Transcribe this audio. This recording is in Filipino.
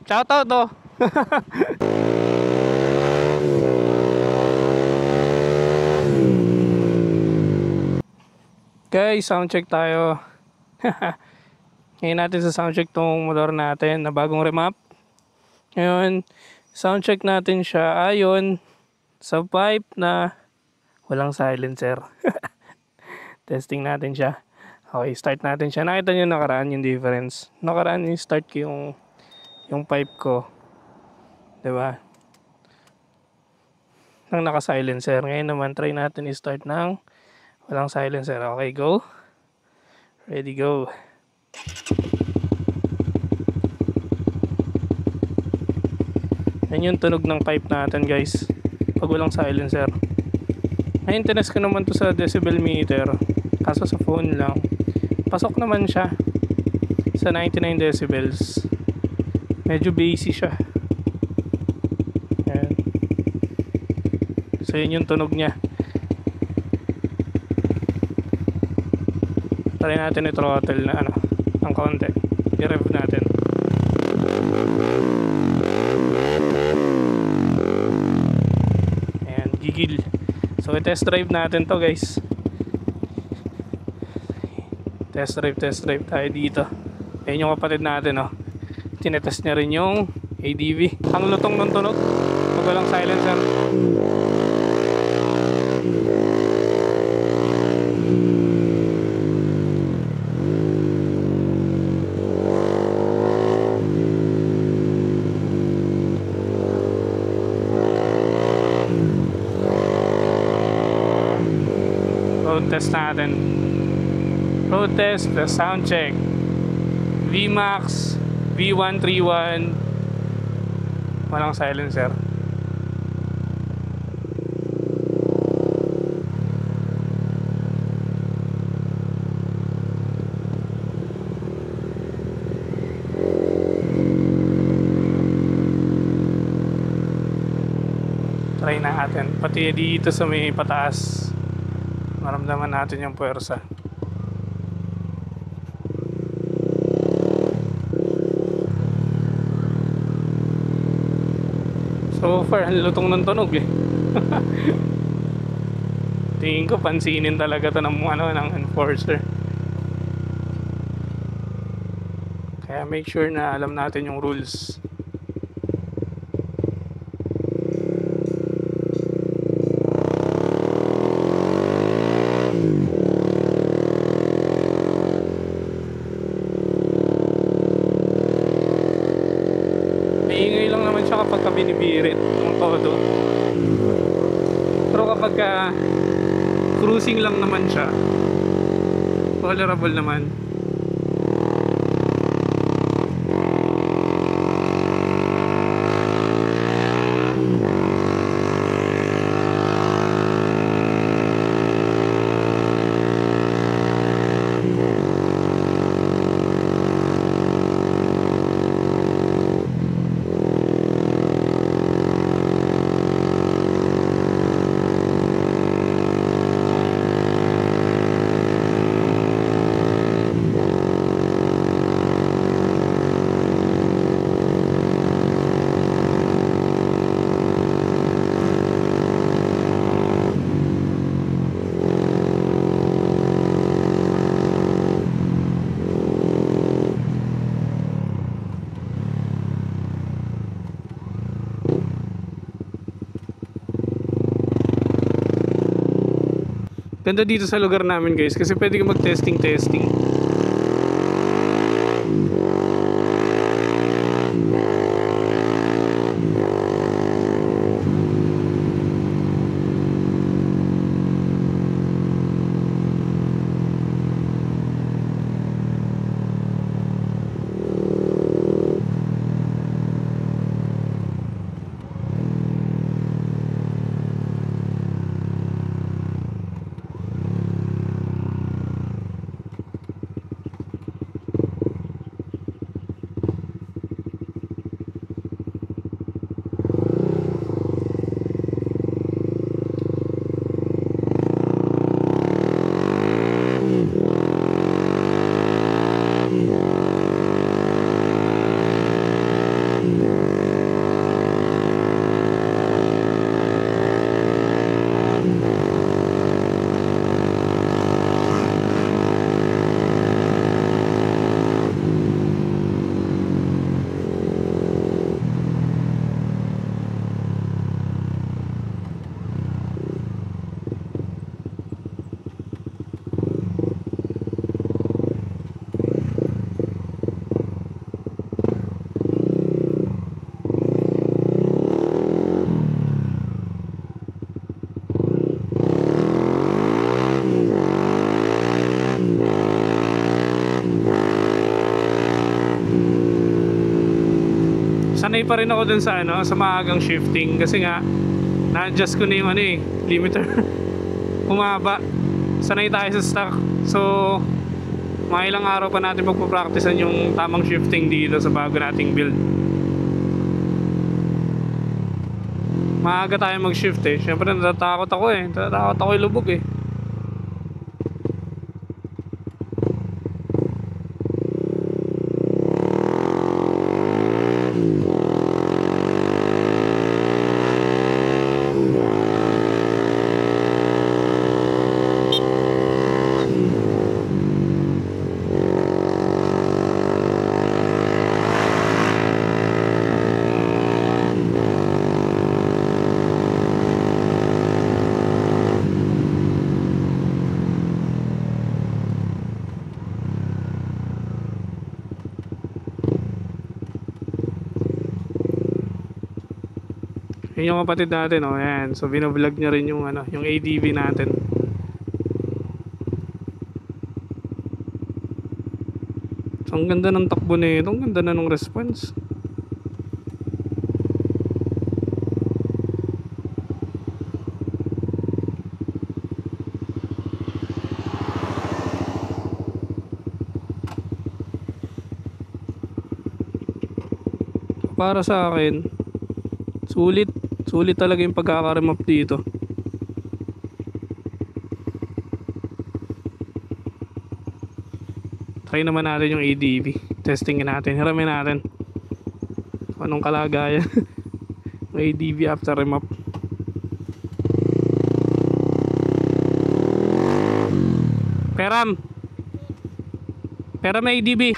Shoutout to. Okay, sound check tayo. Ngayon natin sa sound check tong motor natin na bagong remap. Ngayon, sound check natin siya ayon sa pipe na walang silencer. Testing natin siya. Okay, start natin siya. Nakita nyo nakaraan yung difference. Nakaraan yung start ko yung pipe ko. Diba? Nang naka-silencer. Ngayon naman, try natin i-start ng walang silencer. Okay, go. Ready, go. Yan yung tunog ng pipe natin, guys. Pag walang silencer. Ngayon, tinest ko naman to sa decibel meter. Kaso sa phone lang. Pasok naman siya sa 99 decibels. Medyo bassy siya. Ayan. So, yun yung tunog niya. Try natin i-throttle na ng konti. I-rev natin. Ayan, gigil. So, i-test drive natin to, guys. Test drive tayo dito. Ayan yung kapatid natin, oh. Tinetest niya rin yung ADV. Ang lutong ng tunog pag walang silencer. Road test natin. Road test, the sound check. VMAX V131. Walang silencer. Try natin. Pati dito sa may pataas. Maramdaman natin yung puwersa. So far, ang lutong ng tunog eh. Tingin ko pansinin talaga to ng enforcer. Kaya make sure na alam natin yung rules. Kapag binibirit ng todo. Pero kapag cruising lang naman siya, tolerable naman. Ganda dito sa lugar namin, guys, kasi pwede ka mag-testing. sanay pa rin ako dun sa ano, sa maagang shifting kasi nga na-adjust ko na yung ano eh, limiter. Humaba. Sanay tayo sa stock. So mga ilang araw pa natin magpa-practicean yung tamang shifting dito sa bago nating build. Maaga tayo mag-shift eh. Siyempre natatakot ako eh. Natatakot ako ilubog eh. Yun yung kapatid natin, oh, ayan. So binablog niya rin yung ano, yung ADV natin. So ang ganda ng takbo nito, ang ganda na ng response. Para sa akin, sulit talaga yung pagkaka-remap dito. Try naman natin yung ADV. Testingin natin, hiramin natin kung anong kalagayan. Yung ADV after remap. Peram ADV.